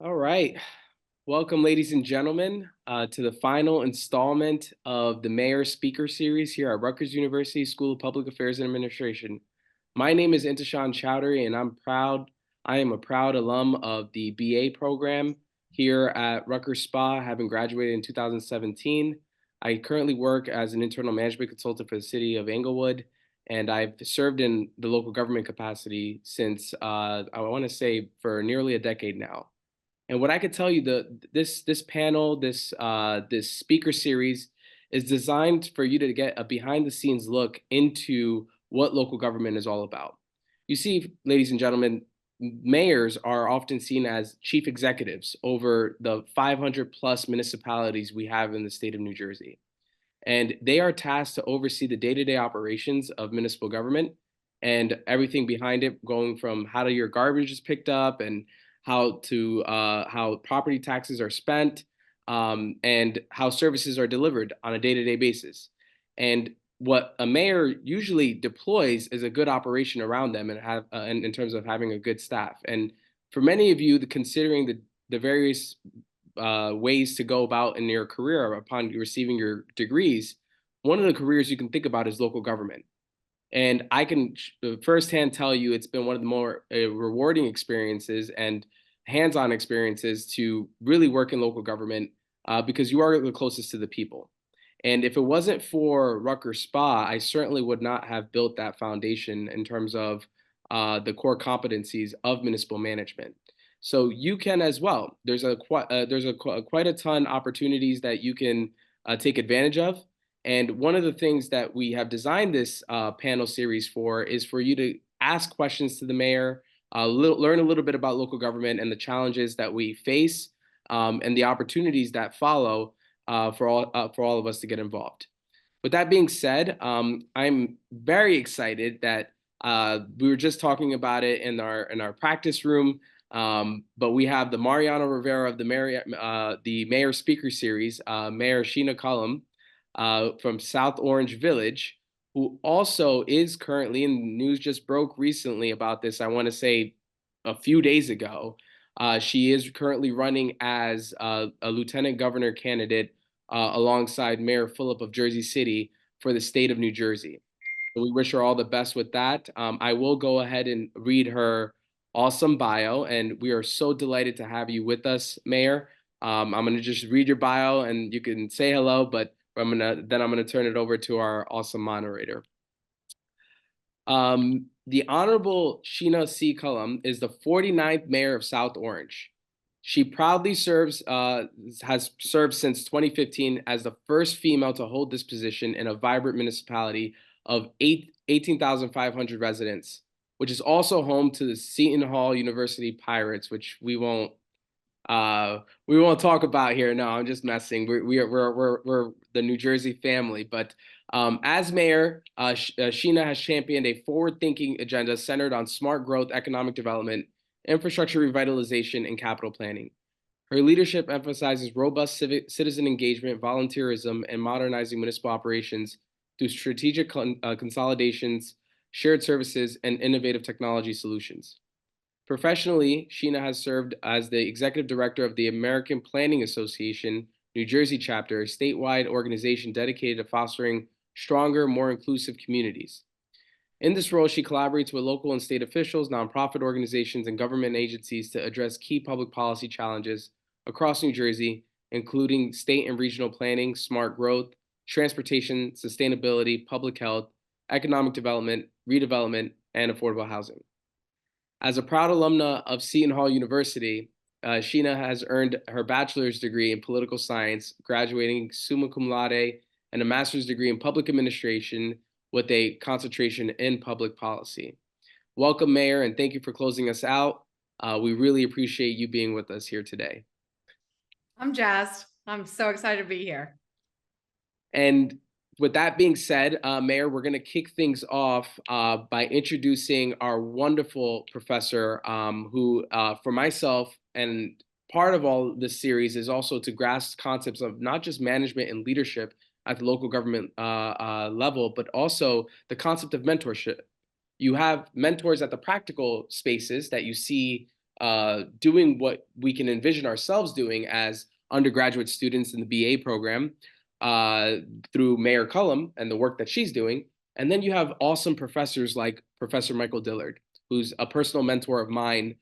All right. Welcome, ladies and gentlemen, to the final installment of the Mayor Speaker Series here at Rutgers University School of Public Affairs and Administration. My name is Intashan Chowdhury, and I am a proud alum of the BA program here at Rutgers SPAA, having graduated in 2017. I currently work as an internal management consultant for the city of Englewood, and I've served in the local government capacity since I want to say for nearly a decade now. And what I could tell you, this panel, this speaker series, is designed for you to get a behind the scenes look into what local government is all about. You see, ladies and gentlemen, mayors are often seen as chief executives over the 500 plus municipalities we have in the state of New Jersey. And they are tasked to oversee the day-to-day operations of municipal government and everything behind it, going from how do your garbage is picked up and how property taxes are spent, and how services are delivered on a day-to-day basis. And what a mayor usually deploys is a good operation around them and have in terms of having a good staff. And for many of you, considering the various ways to go about in your career upon receiving your degrees, one of the careers you can think about is local government. And I can firsthand tell you it's been one of the more rewarding experiences and hands-on experiences to really work in local government because you are the closest to the people. And if it wasn't for Rutgers SPA, I certainly would not have built that foundation in terms of the core competencies of municipal management. So you can as well. Quite a ton opportunities that you can take advantage of. And one of the things that we have designed this panel series for is for you to ask questions to the mayor, learn a little bit about local government and the challenges that we face, and the opportunities that follow for all of us to get involved. With that being said, I'm very excited that we were just talking about it in our practice room. But we have the Mariano Rivera of the Mayor Speaker Series, Mayor Sheena Collum, from South Orange Village, who also is currently, and the news just broke recently about this, I want to say a few days ago. She is currently running as a lieutenant governor candidate alongside Mayor Phillip of Jersey City for the state of New Jersey. So we wish her all the best with that. I will go ahead and read her awesome bio, and we are so delighted to have you with us, Mayor. I'm going to just read your bio, and you can say hello, but I'm gonna turn it over to our awesome moderator. The Honorable Sheena C. Collum is the 49th mayor of South Orange. She proudly has served since 2015 as the first female to hold this position in a vibrant municipality of 18,500 residents, which is also home to the Seton Hall University Pirates, which we won't talk about here. No, I'm just messing. We're the New Jersey family. But as mayor, Sheena has championed a forward-thinking agenda centered on smart growth, economic development, infrastructure revitalization, and capital planning. Her leadership emphasizes robust citizen engagement, volunteerism, and modernizing municipal operations through strategic consolidations, shared services, and innovative technology solutions. Professionally, Sheena has served as the executive director of the American Planning Association New Jersey chapter, a statewide organization dedicated to fostering stronger, more inclusive communities. In this role, she collaborates with local and state officials, nonprofit organizations, and government agencies to address key public policy challenges across New Jersey, including state and regional planning, smart growth, transportation, sustainability, public health, economic development, redevelopment, and affordable housing. As a proud alumna of Seton Hall University, Sheena has earned her bachelor's degree in political science, graduating summa cum laude, and a master's degree in public administration with a concentration in public policy. Welcome, Mayor, and thank you for closing us out. We really appreciate you being with us here today. I'm jazzed. I'm so excited to be here. And with that being said, Mayor, we're going to kick things off by introducing our wonderful professor, who, for myself, and part of all this series is also to grasp concepts of not just management and leadership at the local government level, but also the concept of mentorship. You have mentors at the practical spaces that you see doing what we can envision ourselves doing as undergraduate students in the BA program through Mayor Cullum and the work that she's doing. And then you have awesome professors like Professor Michael Dillard, who's a personal mentor of mine.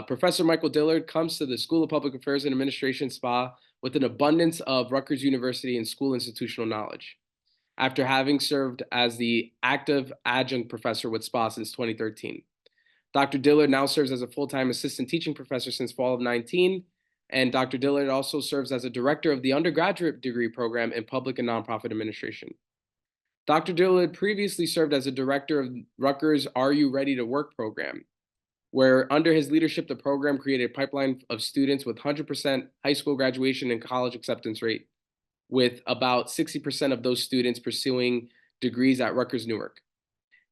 Professor Michael Dillard comes to the School of Public Affairs and Administration SPAA with an abundance of Rutgers University and school institutional knowledge. After having served as the active adjunct professor with SPAA since 2013. Dr. Dillard now serves as a full-time assistant teaching professor since fall of 19, and Dr. Dillard also serves as a director of the undergraduate degree program in public and nonprofit administration. Dr. Dillard previously served as a director of Rutgers Are You Ready to Work program, where under his leadership, the program created a pipeline of students with 100% high school graduation and college acceptance rate, with about 60% of those students pursuing degrees at Rutgers Newark.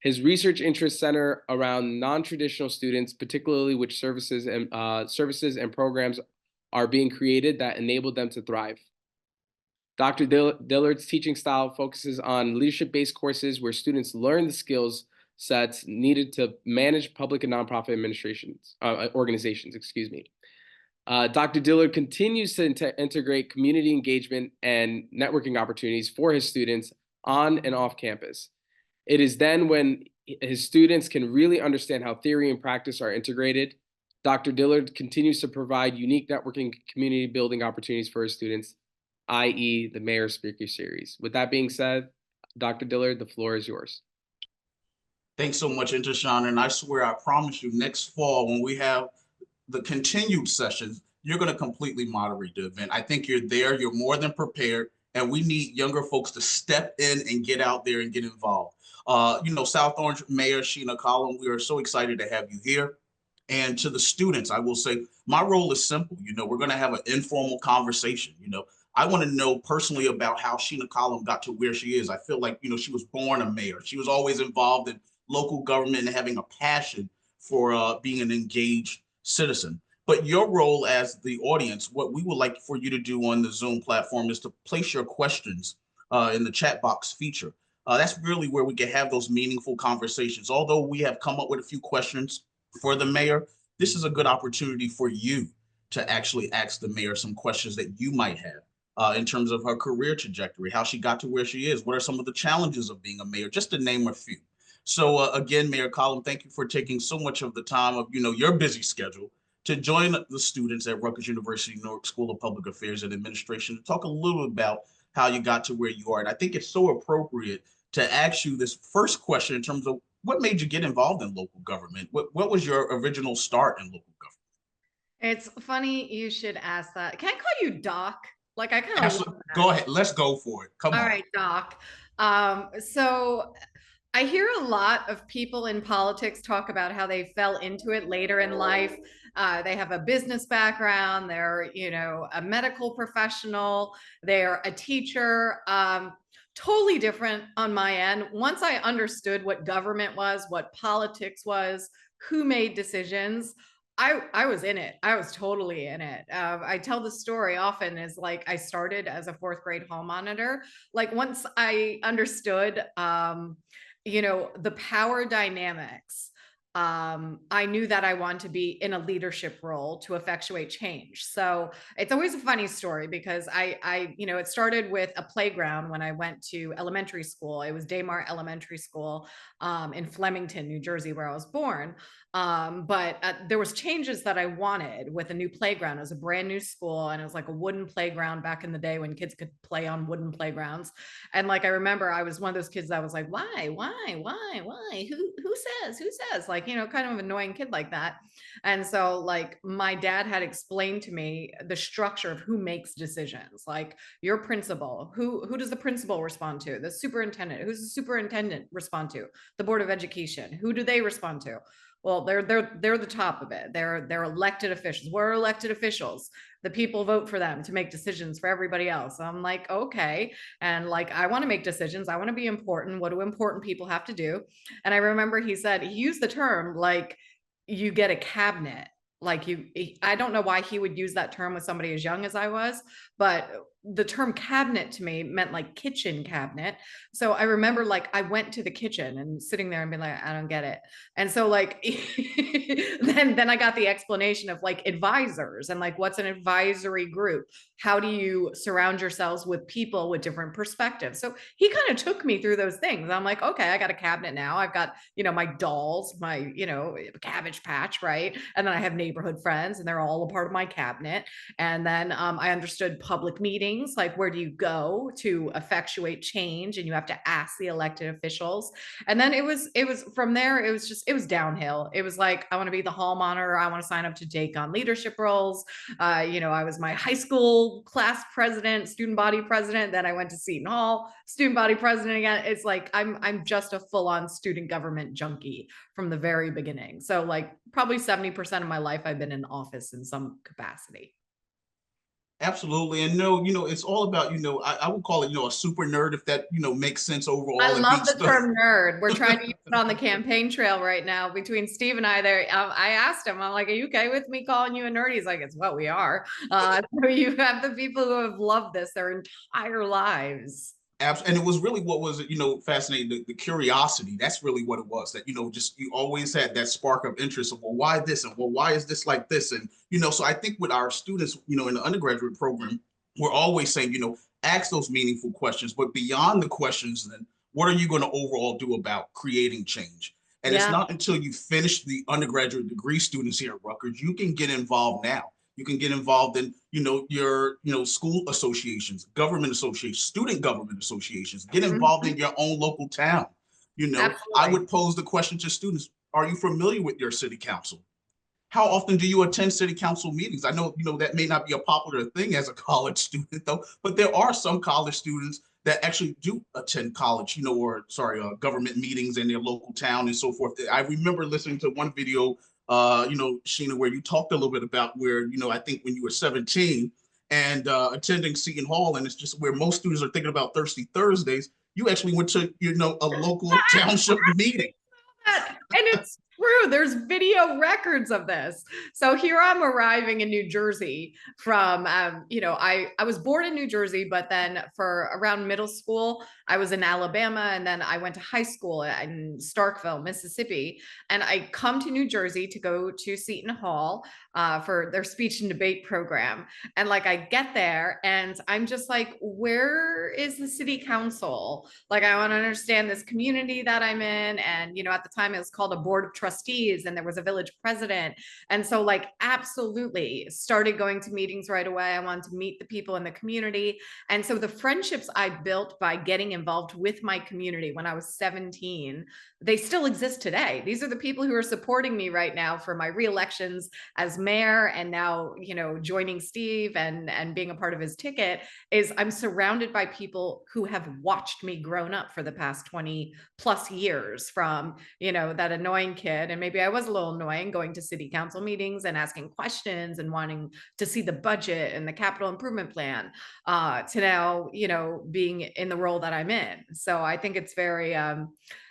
His research interests center around non-traditional students, particularly which services and programs are being created that enable them to thrive. Dr. Dillard's teaching style focuses on leadership-based courses where students learn the skills sets needed to manage public and nonprofit organizations. Dr. Dillard continues to integrate community engagement and networking opportunities for his students on and off campus. It is then when his students can really understand how theory and practice are integrated. Dr. Dillard continues to provide unique networking community building opportunities for his students, i.e. the Mayor Speaker Series. With that being said, Dr. Dillard, the floor is yours. Thanks so much, Intashan. And I swear, I promise you, next fall, when we have the continued sessions, you're going to completely moderate the event. I think you're there. You're more than prepared. And we need younger folks to step in and get out there and get involved. South Orange Mayor Sheena Collum, we are so excited to have you here. And to the students, I will say my role is simple. We're going to have an informal conversation. I want to know personally about how Sheena Collum got to where she is. I feel like, she was born a mayor. She was always involved in local government and having a passion for being an engaged citizen. But your role as the audience, what we would like for you to do on the Zoom platform is to place your questions in the chat box feature. That's really where we can have those meaningful conversations. Although we have come up with a few questions for the mayor, this is a good opportunity for you to actually ask the mayor some questions that you might have in terms of her career trajectory, how she got to where she is, what are some of the challenges of being a mayor, just to name a few. So again, Mayor Collum, thank you for taking so much of the time of your busy schedule to join the students at Rutgers University Newark School of Public Affairs and Administration to talk a little about how you got to where you are. And I think it's so appropriate to ask you this first question in terms of what made you get involved in local government? What was your original start in local government? It's funny you should ask that. Can I call you Doc? Like I kind of go ahead. Let's go for it. Come on. All right, Doc. So I hear a lot of people in politics talk about how they fell into it later in life. They have a business background. They're, a medical professional. They're a teacher. Totally different on my end. Once I understood what government was, what politics was, who made decisions, I was in it. I was totally in it. I tell the story often is like I started as a fourth grade hall monitor. Like once I understood, the power dynamics, I knew that I want to be in a leadership role to effectuate change. So it's always a funny story because it started with a playground when I went to elementary school. It was Daymar Elementary School in Flemington, New Jersey, where I was born. But there was changes that I wanted with a new playground. It was a brand new school and it was like a wooden playground back in the day when kids could play on wooden playgrounds. And like, I remember I was one of those kids that was like, why, who says, like, kind of annoying kid like that. And so like my dad had explained to me the structure of who makes decisions, like your principal, who does the principal respond to? The superintendent, who's the superintendent respond to? The Board of Education, who do they respond to? Well, they're the top of it. They're elected officials. We're elected officials. The people vote for them to make decisions for everybody else. I'm like, okay. And like, I want to make decisions. I want to be important. What do important people have to do? And I remember he used the term like you get a cabinet. Like I don't know why he would use that term with somebody as young as I was, but the term cabinet to me meant like kitchen cabinet. So I remember like I went to the kitchen and sitting there and being like, I don't get it. And so like then I got the explanation of like advisors and like what's an advisory group? How do you surround yourselves with people with different perspectives? So he kind of took me through those things. I'm like, okay, I got a cabinet now. I've got, my dolls, my, Cabbage Patch, right? And then I have neighborhood friends and they're all a part of my cabinet. And then I understood public meetings, like where do you go to effectuate change, and you have to ask the elected officials. And then it was from there, it was downhill. It was like, I want to be the hall monitor. I want to sign up to take on leadership roles. I was my high school class president, student body president. Then I went to Seton Hall, student body president again. It's like, I'm just a full-on student government junkie from the very beginning. So like probably 70% of my life, I've been in office in some capacity. Absolutely. And no, it's all about, I would call it, a super nerd, if that, makes sense overall. I love the term nerd. We're trying to use it on the campaign trail right now between Steve and I there. I asked him, I'm like, are you okay with me calling you a nerd? He's like, it's what we are. So you have the people who have loved this their entire lives. And it was really what was, fascinating, the curiosity. That's really what it was, that, just you always had that spark of interest of, well, why this? And well, why is this like this? And, so I think with our students, in the undergraduate program, we're always saying, ask those meaningful questions, but beyond the questions, then what are you going to overall do about creating change? And it's not until you finish the undergraduate degree, students here at Rutgers, you can get involved now. You can get involved in, your, school associations, government associations, student government associations, get involved in your own local town. Absolutely. I would pose the question to students, are you familiar with your city council? How often do you attend city council meetings? I know, that may not be a popular thing as a college student though, but there are some college students that actually do attend college, government meetings in their local town and so forth. I remember listening to one video, Sheena, where you talked a little bit about where, I think when you were 17 and attending Seton Hall, and it's just where most students are thinking about Thirsty Thursdays, you actually went to, a local township meeting. And it's true. There's video records of this. So here I'm arriving in New Jersey from, I was born in New Jersey, but then for around middle school, I was in Alabama, and then I went to high school in Starkville, Mississippi. And I come to New Jersey to go to Seton Hall for their speech and debate program. And like I get there and I'm just like, where is the city council? Like I want to understand this community that I'm in. And, at the time it was called a board of trustees, and there was a village president. And so like absolutely started going to meetings right away. I wanted to meet the people in the community. And so the friendships I built by getting involved with my community when I was 17, they still exist today. These are the people who are supporting me right now for my re-elections as mayor, and now, joining Steve and being a part of his ticket. Is I'm surrounded by people who have watched me grown up for the past 20 plus years, from, that annoying kid, and maybe I was a little annoying, going to city council meetings and asking questions and wanting to see the budget and the capital improvement plan, to now, being in the role that I'm in. So I think it's very,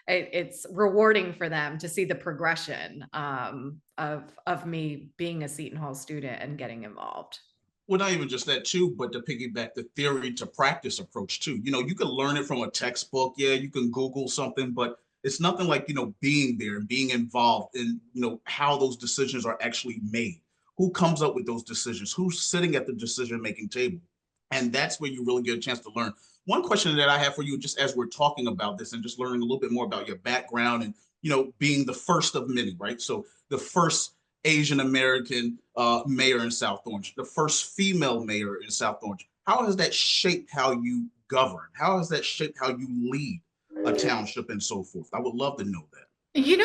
it's rewarding for them to see the progression of me being a Seton Hall student and getting involved. Well, not even just that too, but to piggyback the theory to practice approach too. You can learn it from a textbook. Yeah, you can Google something, but it's nothing like, being there and being involved in, how those decisions are actually made. Who comes up with those decisions? Who's sitting at the decision-making table? And that's where you really get a chance to learn. One question that I have for you, just as we're talking about this and just learning a little bit more about your background and, being the first of many, right? So the first Asian American mayor in South Orange, the first female mayor in South Orange. How has that shaped how you govern? How has that shaped how you lead a township and so forth? I would love to know that.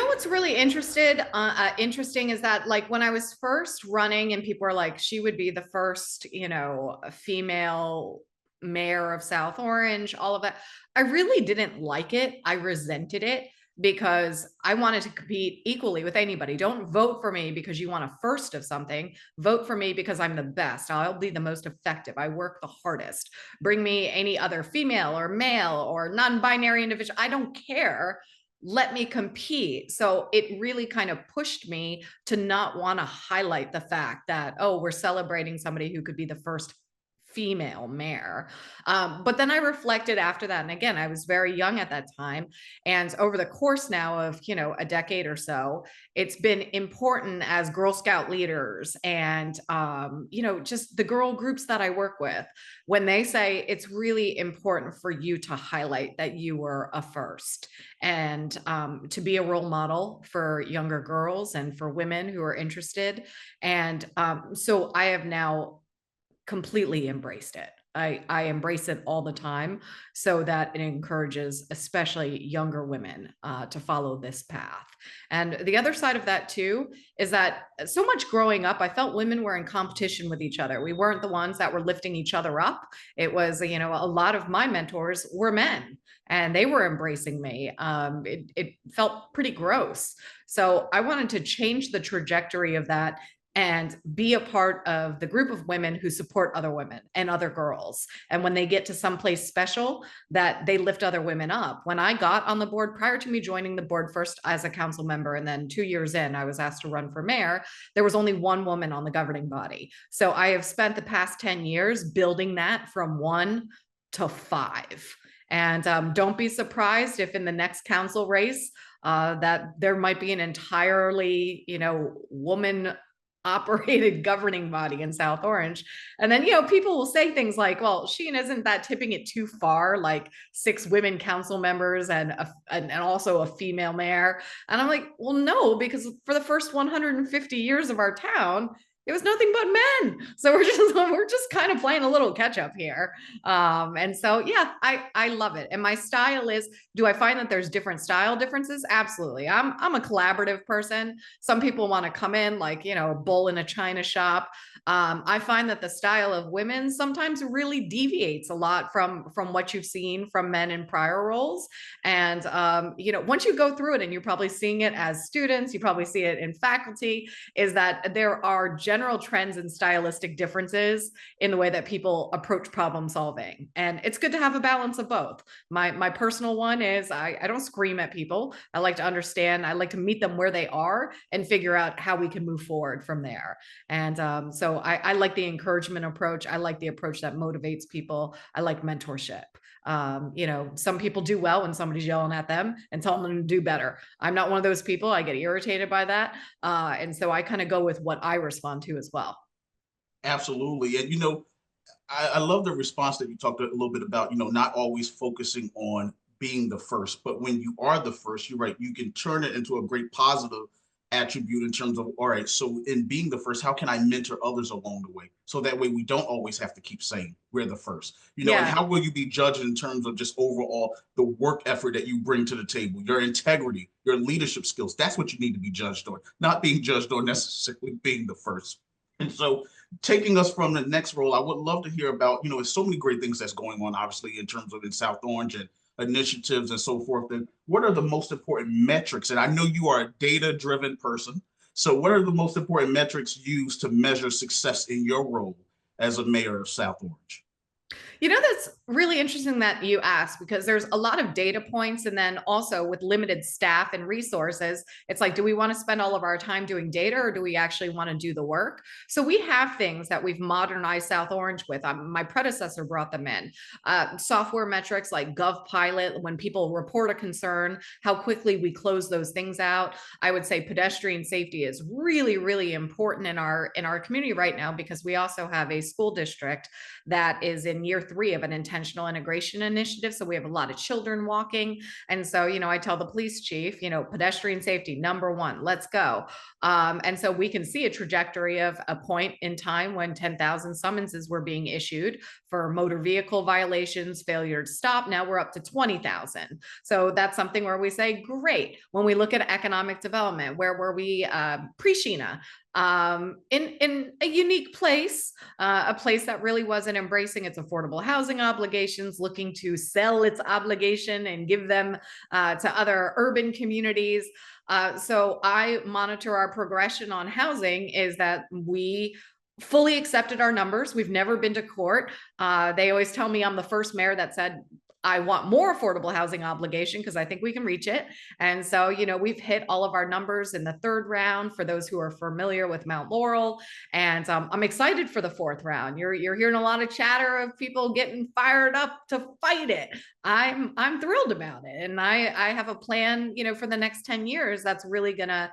What's really interesting is that like when I was first running and people were like, she would be the first, female mayor of South Orange, all of that. I really didn't like it. I resented it because I wanted to compete equally with anybody. Don't vote for me because you want a first of something. Vote for me because I'm the best. I'll be the most effective. I work the hardest. Bring me any other female or male or non-binary individual. I don't care. Let me compete. So it really kind of pushed me to not want to highlight the fact that, oh, we're celebrating somebody who could be the first female mayor. But then I reflected after that. And again, I was very young at that time. And over the course now of, a decade or so, it's been important as Girl Scout leaders and, just the girl groups that I work with, when they say it's really important for you to highlight that you were a first and to be a role model for younger girls and for women who are interested. And so I have now completely embraced it. I embrace it all the time so that it encourages especially younger women to follow this path. And the other side of that too is that so much growing up, I felt women were in competition with each other. We weren't the ones that were lifting each other up. It was, a lot of my mentors were men and they were embracing me. It felt pretty gross. So I wanted to change the trajectory of that and be a part of the group of women who support other women and other girls. And when they get to someplace special, that they lift other women up. When I got on the board, prior to me joining the board first as a council member, and then 2 years in, I was asked to run for mayor, there was only one woman on the governing body. So I have spent the past 10 years building that from 1 to 5. And don't be surprised if in the next council race that there might be an entirely, woman operated governing body in South Orange. And then, people will say things like, well, Sheena, isn't that tipping it too far? Like 6 women council members and also a female mayor. And I'm like, well, no, because for the first 150 years of our town, it was nothing but men. So we're just kind of playing a little catch up here. And so, yeah, I love it. And my style is, do I find that there's different style differences? Absolutely. I'm a collaborative person. Some people want to come in like, a bull in a china shop. I find that the style of women sometimes really deviates a lot from what you've seen from men in prior roles. And, once you go through it, and you're probably seeing it as students, you probably see it in faculty, is that there are general trends and stylistic differences in the way that people approach problem solving. And it's good to have a balance of both. My personal one is I don't scream at people. I like to understand. I like to meet them where they are and figure out how we can move forward from there. And so I like the encouragement approach. I like the approach that motivates people. I like mentorship. Some people do well when somebody's yelling at them and telling them to do better. I'm not one of those people. I get irritated by that. And so I kind of go with what I respond to as well. Absolutely. And, I love the response that you talked a little bit about, not always focusing on being the first, but when you are the first, you're right, you can turn it into a great positive attribute in terms of, all right, so in being the first, how can I mentor others along the way? So that way we don't always have to keep saying we're the first, and how will you be judged in terms of just overall the work effort that you bring to the table, your integrity, your leadership skills? That's what you need to be judged on, not being judged on necessarily being the first. And so taking us from the next role, I would love to hear about, there's so many great things that's going on, obviously, in terms of in South Orange and initiatives and so forth. And what are the most important metrics? And I know you are a data-driven person. So what are the most important metrics used to measure success in your role as a mayor of South Orange? That's really interesting that you asked, because there's a lot of data points. And then also with limited staff and resources, it's like, do we want to spend all of our time doing data, or do we actually want to do the work? So we have things that we've modernized South Orange with. My predecessor brought them in. Software metrics like GovPilot, when people report a concern, how quickly we close those things out. I would say pedestrian safety is really, really important in our community right now, because we also have a school district that is in year 3 of an intentional integration initiative. So we have a lot of children walking. And so, I tell the police chief, pedestrian safety, #1, let's go. And so we can see a trajectory of a point in time when 10,000 summonses were being issued for motor vehicle violations, failure to stop. Now we're up to 20,000. So that's something where we say, great. When we look at economic development, where were we pre-Sheena? In a unique place, a place that really wasn't embracing its affordable housing obligations, looking to sell its obligation and give them to other urban communities. So I monitor our progression on housing, is that we fully accepted our numbers. We've never been to court. They always tell me I'm the first mayor that said, I want more affordable housing obligation because I think we can reach it. And so, we've hit all of our numbers in the third round for those who are familiar with Mount Laurel. And I'm excited for the fourth round. You're hearing a lot of chatter of people getting fired up to fight it. I'm thrilled about it. And I have a plan, for the next 10 years that's really gonna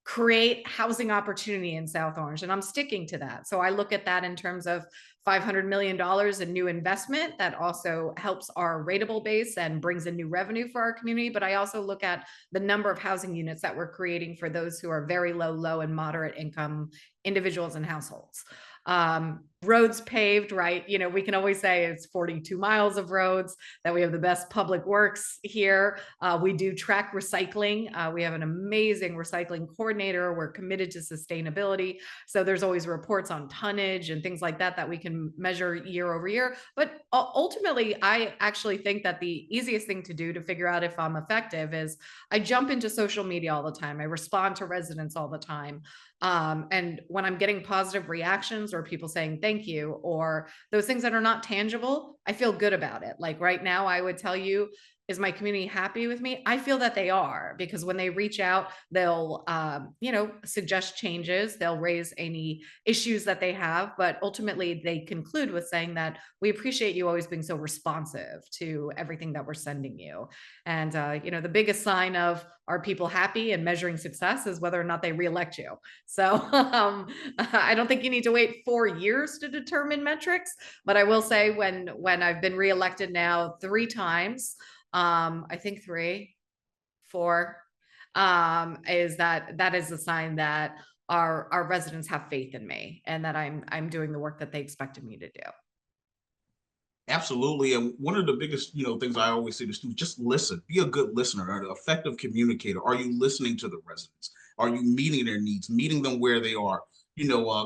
create housing opportunity in South Orange. And I'm sticking to that. So I look at that in terms of $500 million in new investment that also helps our rateable base and brings in new revenue for our community. But I also look at the number of housing units that we're creating for those who are very low and moderate income individuals and households. Roads paved, right? We can always say it's 42 miles of roads, that we have the best public works here. We do track recycling. We have an amazing recycling coordinator. We're committed to sustainability. So there's always reports on tonnage and things like that we can measure year over year. But ultimately, I actually think that the easiest thing to do to figure out if I'm effective is I jump into social media all the time. I respond to residents all the time. And when I'm getting positive reactions or people saying thank you, or those things that are not tangible, I feel good about it. Like right now, I would tell you, is my community happy with me? I feel that they are, because when they reach out, they'll, suggest changes. They'll raise any issues that they have, but ultimately they conclude with saying that we appreciate you always being so responsive to everything that we're sending you. And, the biggest sign of are people happy and measuring success is whether or not they reelect you. So I don't think you need to wait 4 years to determine metrics, but I will say when I've been reelected now 3 times, I think 3, 4, is that is a sign that our residents have faith in me and that I'm doing the work that they expected me to do. Absolutely. And one of the biggest, things I always say to students, just listen, be a good listener, an effective communicator. Are you listening to the residents? Are you meeting their needs, meeting them where they are?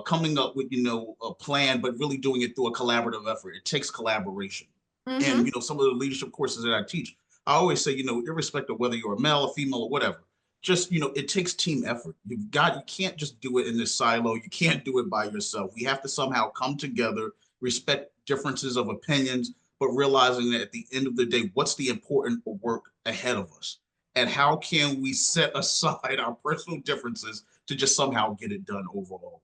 Coming up with, a plan, but really doing it through a collaborative effort. It takes collaboration. And, some of the leadership courses that I teach, I always say, irrespective of whether you're a male, a female, or whatever, just, it takes team effort. You can't just do it in this silo. You can't do it by yourself. We have to somehow come together, respect differences of opinions, but realizing that at the end of the day, what's the important work ahead of us? And how can we set aside our personal differences to just somehow get it done overall?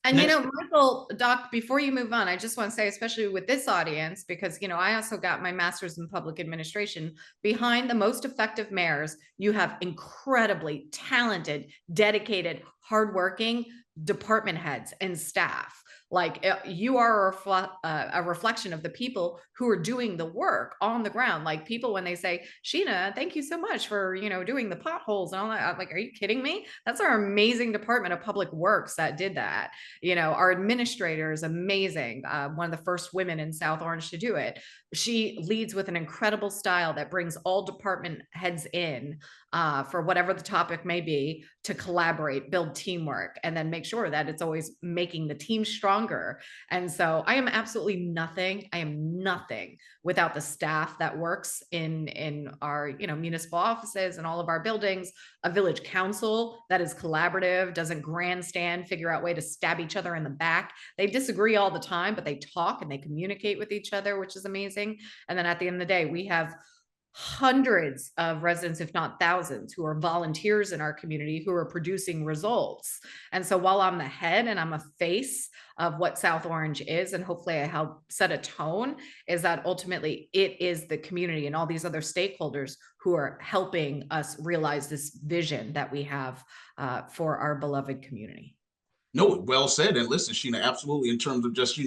And Michael, Doc, before you move on, I just want to say, especially with this audience, because I also got my master's in public administration. Behind the most effective mayors, you have incredibly talented, dedicated, hardworking department heads and staff. Like you are a reflection of the people who are doing the work on the ground. Like people, when they say, Sheena, thank you so much for, doing the potholes and all that. I'm like, are you kidding me? That's our amazing Department of Public Works that did that. Our administrator is amazing. One of the first women in South Orange to do it. She leads with an incredible style that brings all department heads in for whatever the topic may be to collaborate, build teamwork, and then make sure that it's always making the team stronger. And so I am absolutely nothing. I am nothing without the staff that works in our, municipal offices and all of our buildings, a village council that is collaborative, doesn't grandstand, figure out way to stab each other in the back. They disagree all the time, but they talk and they communicate with each other, which is amazing. And then at the end of the day, we have hundreds of residents, if not thousands, who are volunteers in our community who are producing results. And so while I'm the head and I'm a face of what South Orange is, and hopefully I help set a tone, is that ultimately it is the community and all these other stakeholders who are helping us realize this vision that we have for our beloved community. No, well said. And listen, Sheena, absolutely. In terms of just,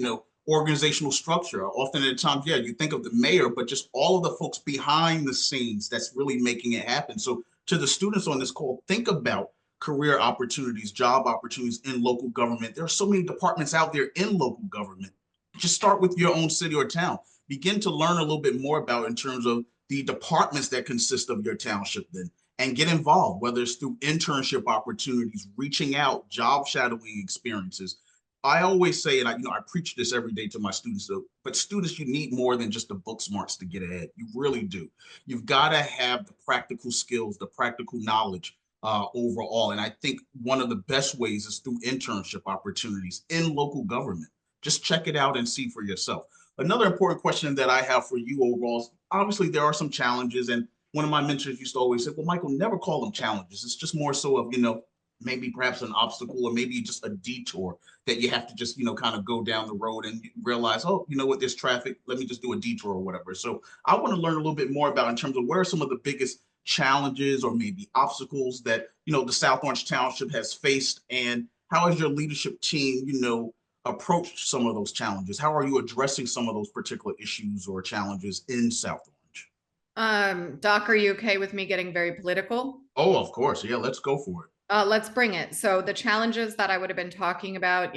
organizational structure, often at times, yeah, you think of the mayor, but just all of the folks behind the scenes that's really making it happen. So to the students on this call, think about career opportunities, job opportunities in local government. There are so many departments out there in local government. Just start with your own city or town. Begin to learn a little bit more about in terms of the departments that consist of your township then, and get involved, whether it's through internship opportunities, reaching out, job shadowing experiences. I always say, and I preach this every day to my students, but students, you need more than just the book smarts to get ahead. You really do. You've got to have the practical skills, the practical knowledge overall. And I think one of the best ways is through internship opportunities in local government. Just check it out and see for yourself. Another important question that I have for you overall is, obviously there are some challenges, and one of my mentors used to always say, well, Michael, never call them challenges. It's just more so of, maybe perhaps an obstacle or maybe just a detour that you have to just, kind of go down the road and realize, oh, you know what, there's traffic. Let me just do a detour or whatever. So I want to learn a little bit more about in terms of what are some of the biggest challenges or maybe obstacles that, the South Orange Township has faced, and how has your leadership team, approached some of those challenges? How are you addressing some of those particular issues or challenges in South Orange? Doc, are you okay with me getting very political? Oh, of course. Yeah, let's go for it. Let's bring it. So the challenges that I would have been talking about,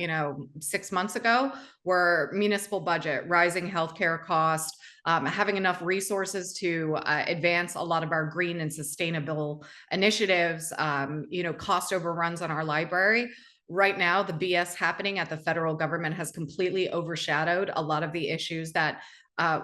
6 months ago were municipal budget, rising healthcare cost, having enough resources to advance a lot of our green and sustainable initiatives, cost overruns on our library. Right now, the BS happening at the federal government has completely overshadowed a lot of the issues that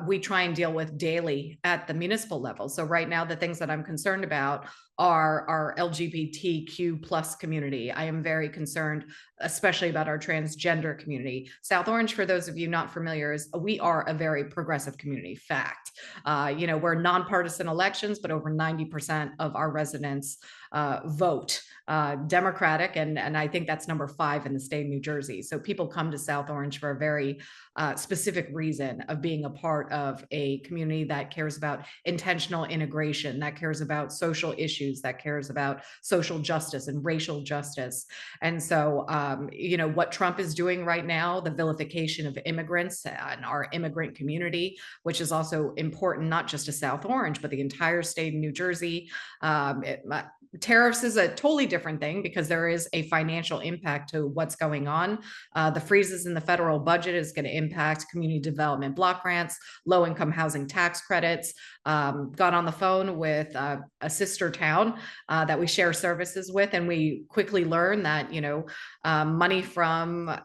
we try and deal with daily at the municipal level. So right now, the things that I'm concerned about are our LGBTQ plus community. I am very concerned, especially about our transgender community. South Orange, for those of you not familiar, we are a very progressive community. Fact. We're nonpartisan elections, but over 90% of our residents vote Democratic, and I think that's number 5 in the state of New Jersey. So people come to South Orange for a very specific reason of being a part of a community that cares about intentional integration, that cares about social issues, that cares about social justice and racial justice. And so, what Trump is doing right now, the vilification of immigrants and our immigrant community, which is also important, not just to South Orange, but the entire state of New Jersey. Tariffs is a totally different thing because there is a financial impact to what's going on. The freezes in the federal budget is going to impact community development block grants, low-income housing tax credits. Got on the phone with a sister town that we share services with, and we quickly learned that money from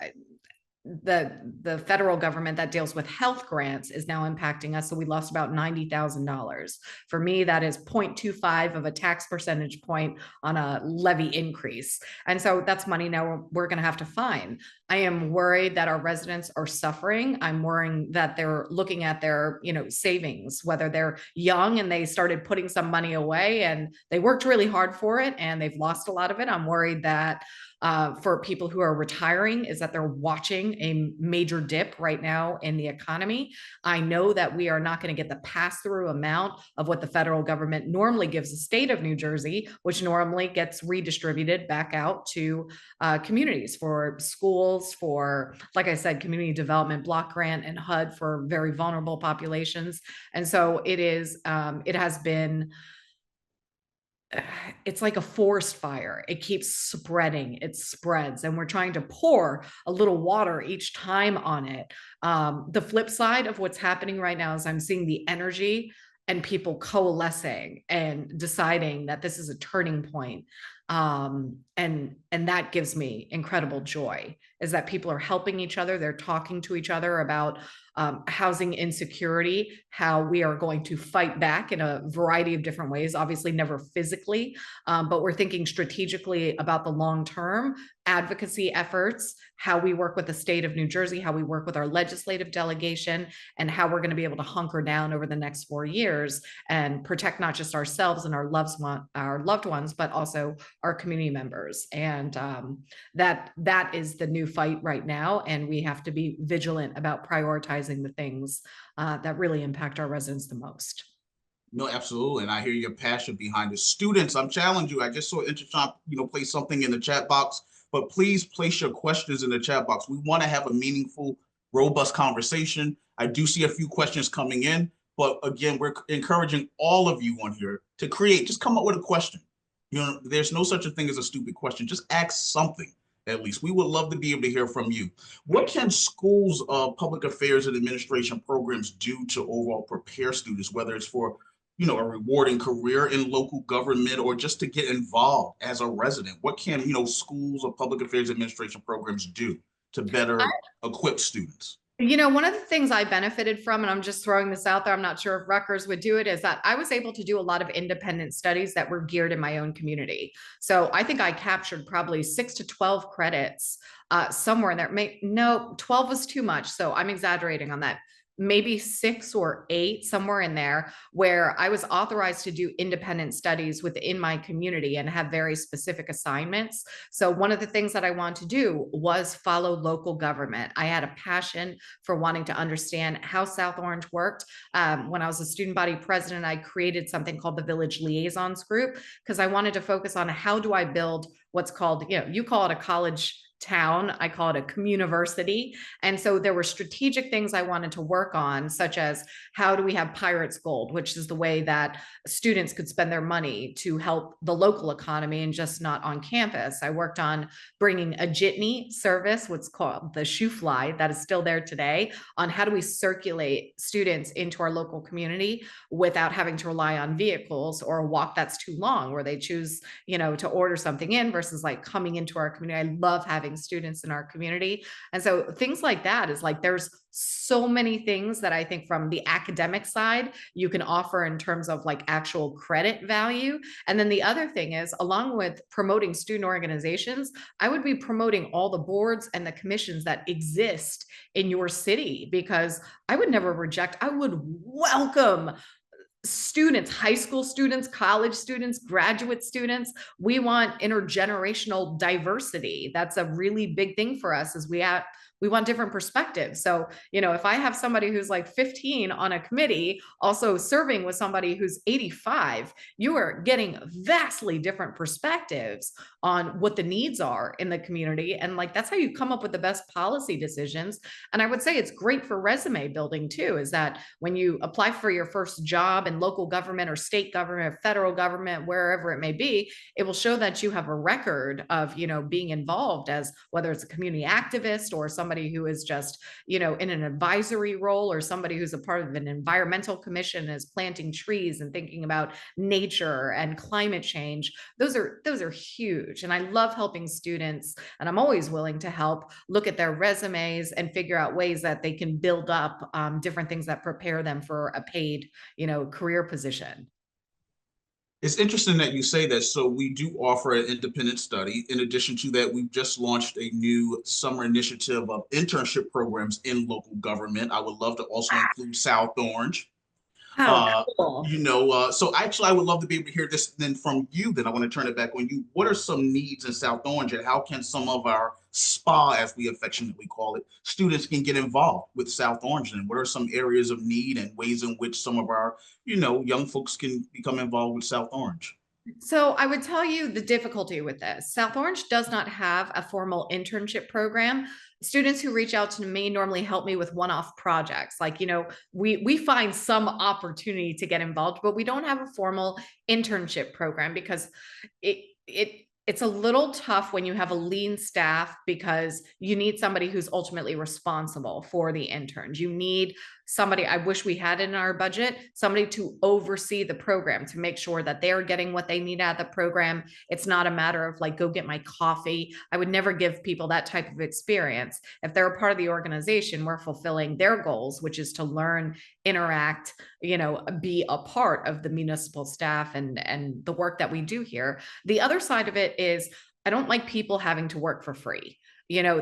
the federal government that deals with health grants is now impacting us. So we lost about $90,000. For me, that is 0.25 of a tax percentage point on a levy increase. And so that's money now we're going to have to find. I am worried that our residents are suffering. I'm worrying that they're looking at their, savings, whether they're young and they started putting some money away and they worked really hard for it and they've lost a lot of it. I'm worried that for people who are retiring is that they're watching a major dip right now in the economy. I know that we are not going to get the pass-through amount of what the federal government normally gives the state of New Jersey, which normally gets redistributed back out to communities for schools, for, like I said, community development block grant and HUD for very vulnerable populations. And so it has been, it's like a forest fire. It keeps spreading, it spreads, and we're trying to pour a little water each time on it. The flip side of what's happening right now is I'm seeing the energy and people coalescing and deciding that this is a turning point. And that gives me incredible joy, is that people are helping each other. They're talking to each other about housing insecurity, how we are going to fight back in a variety of different ways, obviously never physically, but we're thinking strategically about the long-term advocacy efforts, how we work with the state of New Jersey, how we work with our legislative delegation, and how we're going to be able to hunker down over the next 4 years and protect not just ourselves and our loved ones, but also our community members. And that is the new fight right now. And we have to be vigilant about prioritizing the things that really impact our residents the most. No, absolutely. And I hear your passion behind it. Students, I'm challenging you. I just saw Intashan, place something in the chat box, but please place your questions in the chat box. We want to have a meaningful, robust conversation. I do see a few questions coming in, but again, we're encouraging all of you on here to just come up with a question. There's no such a thing as a stupid question. Just ask something. At least we would love to be able to hear from you. What can schools, public affairs and administration programs do to overall prepare students, whether it's for a rewarding career in local government or just to get involved as a resident? What can schools or public affairs administration programs do to better equip students? One of the things I benefited from, and I'm just throwing this out there, I'm not sure if Rutgers would do it, is that I was able to do a lot of independent studies that were geared in my own community. So I think I captured probably 6 to 12 credits somewhere in there. No, 12 was too much. So I'm exaggerating on that. maybe 6 or 8, somewhere in there, where I was authorized to do independent studies within my community and have very specific assignments. So one of the things that I wanted to do was follow local government. I had a passion for wanting to understand how South Orange worked. When I was a student body president, I created something called the Village Liaisons Group, because I wanted to focus on how do I build what's called, you call it a college town, I call it a communiversity. And so there were strategic things I wanted to work on, such as how do we have Pirates Gold, which is the way that students could spend their money to help the local economy and just not on campus. I worked on bringing a jitney service, what's called the shoe fly, that is still there today, on how do we circulate students into our local community without having to rely on vehicles or a walk that's too long, where they choose, to order something in versus like coming into our community. I love having students in our community. And so things like that is like, there's so many things that I think from the academic side you can offer in terms of like actual credit value. And then the other thing is, along with promoting student organizations, I would be promoting all the boards and the commissions that exist in your city, because I would never reject, I would welcome students, high school students, college students, graduate students. We want intergenerational diversity. That's a really big thing for us, is we want different perspectives. So, if I have somebody who's like 15 on a committee, also serving with somebody who's 85, you are getting vastly different perspectives on what the needs are in the community. And like, that's how you come up with the best policy decisions. And I would say it's great for resume building too, is that when you apply for your first job in local government or state government or federal government, wherever it may be, it will show that you have a record of, being involved, as whether it's a community activist or somebody who is just, in an advisory role, or somebody who's a part of an environmental commission, is planting trees and thinking about nature and climate change. Those are huge. And I love helping students, and I'm always willing to help look at their resumes and figure out ways that they can build up different things that prepare them for a paid, career position. It's interesting that you say that. So we do offer an independent study. In addition to that, we've just launched a new summer initiative of internship programs in local government. I would love to also include South Orange. How cool. So actually, I would love to be able to hear this then from you. Then I want to turn it back on you. What are some needs in South Orange, and how can some of our SPAA, as we affectionately call it, students can get involved with South Orange? And what are some areas of need and ways in which some of our, young folks can become involved with South Orange? So I would tell you the difficulty with this. South Orange does not have a formal internship program. Students who reach out to me normally help me with one-off projects. Like, we find some opportunity to get involved, but we don't have a formal internship program, because it's a little tough when you have a lean staff, because you need somebody who's ultimately responsible for the interns. You need somebody, I wish we had in our budget, somebody to oversee the program, to make sure that they're getting what they need out of the program. It's not a matter of like, go get my coffee. I would never give people that type of experience. If they're a part of the organization, we're fulfilling their goals, which is to learn, interact, be a part of the municipal staff and the work that we do here. The other side of it is, I don't like people having to work for free.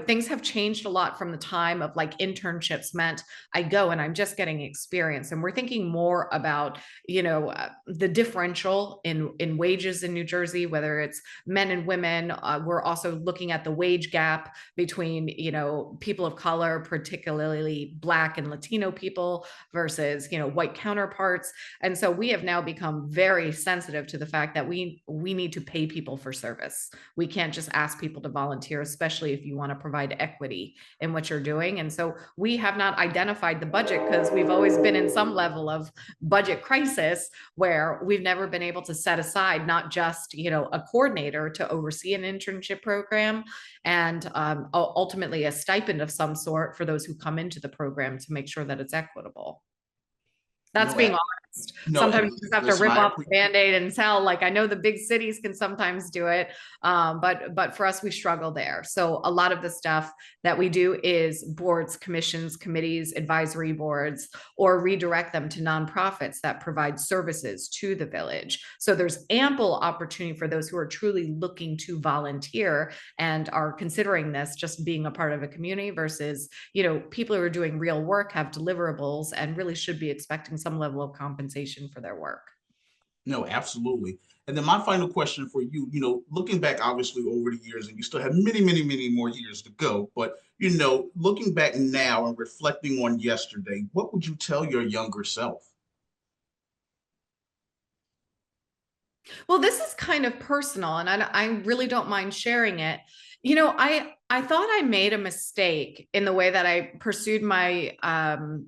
Things have changed a lot from the time of like internships meant I go and I'm just getting experience. And we're thinking more about, the differential in wages in New Jersey, whether it's men and women. We're also looking at the wage gap between, people of color, particularly Black and Latino people versus, white counterparts. And so we have now become very sensitive to the fact that we need to pay people for service. We can't just ask people to volunteer, especially if you want to provide equity in what you're doing. And so we have not identified the budget, because we've always been in some level of budget crisis, where we've never been able to set aside not just, a coordinator to oversee an internship program, and ultimately a stipend of some sort for those who come into the program, to make sure that it's equitable. That's No, being honest. no, Sometimes you just have to listen, rip I off the appreciate. Band-Aid and tell, like, I know the big cities can sometimes do it. But for us, we struggle there. So a lot of the stuff that we do is boards, commissions, committees, advisory boards, or redirect them to nonprofits that provide services to the village. So there's ample opportunity for those who are truly looking to volunteer and are considering this just being a part of a community versus, people who are doing real work, have deliverables, and really should be expecting some level of compensation for their work. No, absolutely. And then my final question for you, looking back obviously over the years, and you still have many, many, many more years to go, but looking back now and reflecting on yesterday, what would you tell your younger self? Well, this is kind of personal, and I really don't mind sharing it. I thought I made a mistake in the way that I pursued my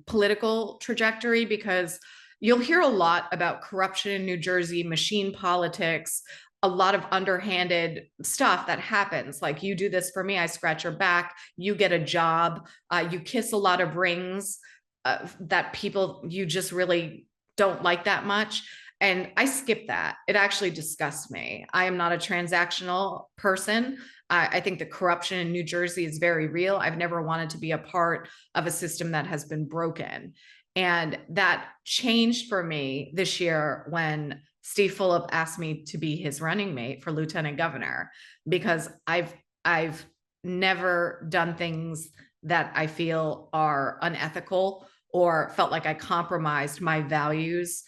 political trajectory, because you'll hear a lot about corruption in New Jersey, machine politics, a lot of underhanded stuff that happens. Like, you do this for me, I scratch your back, you get a job, you kiss a lot of rings that people you just really don't like that much. And I skip that. It actually disgusts me. I am not a transactional person. I think the corruption in New Jersey is very real. I've never wanted to be a part of a system that has been broken. And that changed for me this year when Steve Fulop asked me to be his running mate for lieutenant governor, because I've never done things that I feel are unethical or felt like I compromised my values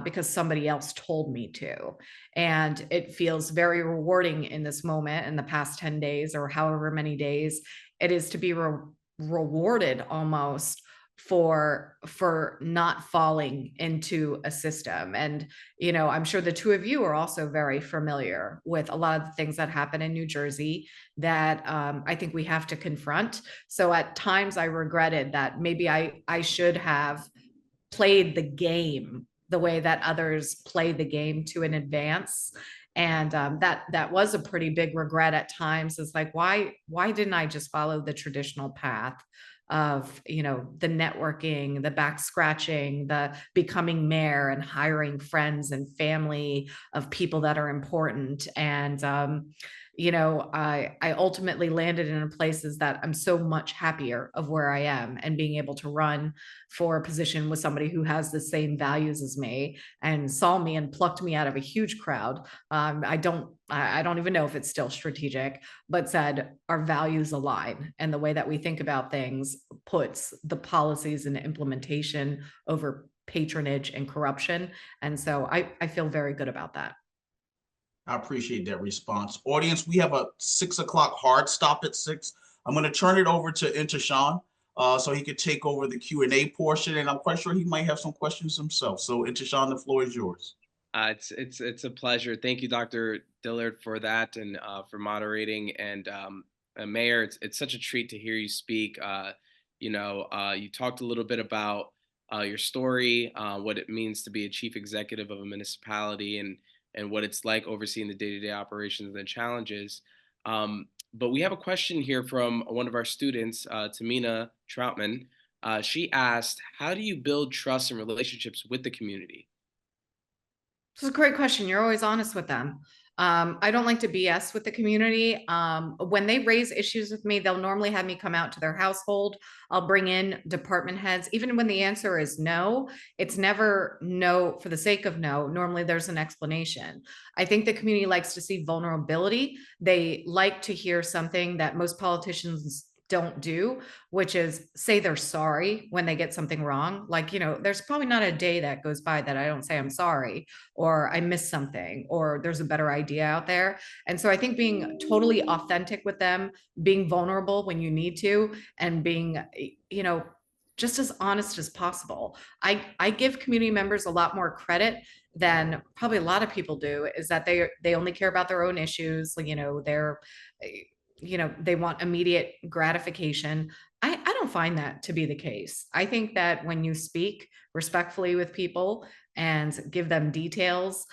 because somebody else told me to. And it feels very rewarding in this moment, in the past 10 days or however many days it is, to be rewarded almost for not falling into a system. And I'm sure the two of you are also very familiar with a lot of the things that happen in New Jersey that I think we have to confront. So at times I regretted that maybe I should have played the game the way that others play the game to an advance. And that was a pretty big regret at times. Is like, why didn't I just follow the traditional path of the networking, the back scratching, the becoming mayor, and hiring friends and family of people that are important. And I ultimately landed in places that I'm so much happier of where I am, and being able to run for a position with somebody who has the same values as me and saw me and plucked me out of a huge crowd. I don't even know if it's still strategic, but said our values align, and the way that we think about things puts the policies and implementation over patronage and corruption. And so I feel very good about that. I appreciate that response. Audience, we have a 6 o'clock hard stop at 6. I'm going to turn it over to Intashan so he could take over the Q&A portion, and I'm quite sure he might have some questions himself. So Intashan, the floor is yours. It's a pleasure. Thank you, Dr. Dillard, for that, and for moderating. And Mayor, it's such a treat to hear you speak. You talked a little bit about your story, what it means to be a chief executive of a municipality, and what it's like overseeing the day-to-day operations and the challenges. But we have a question here from one of our students, Tamina Troutman. She asked, "How do you build trust and relationships with the community?" This is a great question. You're always honest with them. I don't like to BS with the community. When they raise issues with me, they'll normally have me come out to their household. I'll bring in department heads. Even when the answer is no, it's never no for the sake of no. Normally there's an explanation. I think the community likes to see vulnerability. They like to hear something that most politicians don't do, which is say they're sorry when they get something wrong. Like, there's probably not a day that goes by that I don't say I'm sorry, or I missed something, or there's a better idea out there. And so I think being totally authentic with them, being vulnerable when you need to, and being, just as honest as possible. I give community members a lot more credit than probably a lot of people do, is that they only care about their own issues. They want immediate gratification. I don't find that to be the case. I think that when you speak respectfully with people and give them details,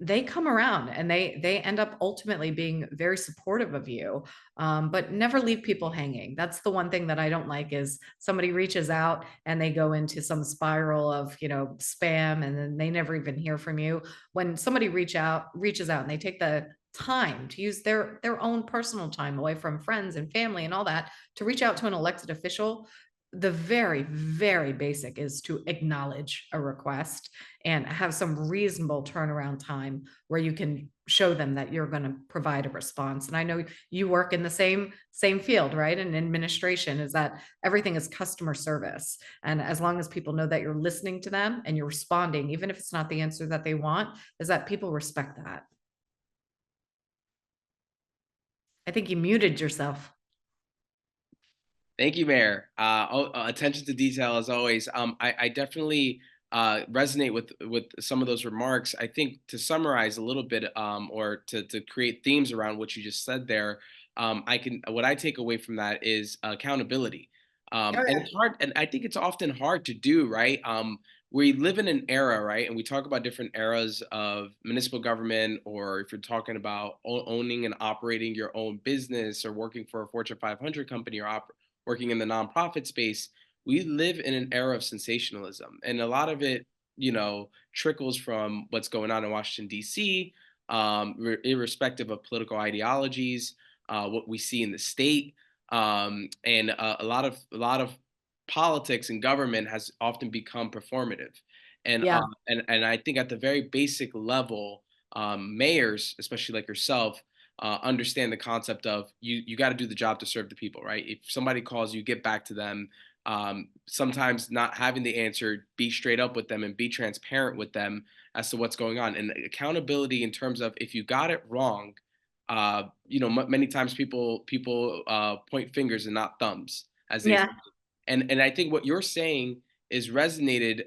they come around and they end up ultimately being very supportive of you, but never leave people hanging. That's the one thing that I don't like, is somebody reaches out and they go into some spiral of, spam, and then they never even hear from you. When somebody reaches out and they take the time to use their own personal time away from friends and family and all that to reach out to an elected official, the very, very basic is to acknowledge a request and have some reasonable turnaround time where you can show them that you're going to provide a response. And I know you work in the same field, right? In administration, is that everything is customer service. And as long as people know that you're listening to them and you're responding, even if it's not the answer that they want, is that people respect that. I think you muted yourself. Thank you, Mayor. Attention to detail as always. I definitely resonate with some of those remarks. I think to summarize a little bit, or to create themes around what you just said there, what I take away from that is accountability. Oh, And yeah. it's hard, and I think it's often hard to do, right? We live in an era, right? And we talk about different eras of municipal government, or if you're talking about owning and operating your own business, or working for a Fortune 500 company, or working in the nonprofit space, we live in an era of sensationalism. And a lot of it, trickles from what's going on in Washington, D.C., irrespective of political ideologies, what we see in the state. And a lot of politics and government has often become performative. And, Yeah. and I think at the very basic level, mayors, especially like yourself, understand the concept of you got to do the job to serve the people, right? If somebody calls you, get back to them. Sometimes not having the answer, be straight up with them and be transparent with them as to what's going on. And accountability in terms of, if you got it wrong, many times people point fingers and not thumbs, as they say. Yeah. And I think what you're saying is resonated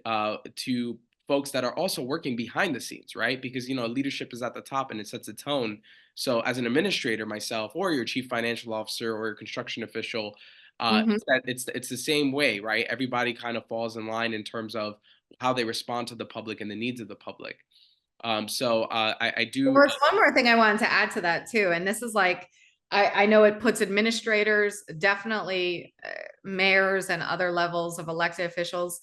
to folks that are also working behind the scenes, right? Because leadership is at the top and it sets a tone. So as an administrator myself, or your chief financial officer, or your construction official, Mhm. it's the same way, right? Everybody kind of falls in line in terms of how they respond to the public and the needs of the public. So I Well, do. there's one more thing I wanted to add to that too. And this is like, I know it puts administrators, definitely mayors and other levels of elected officials.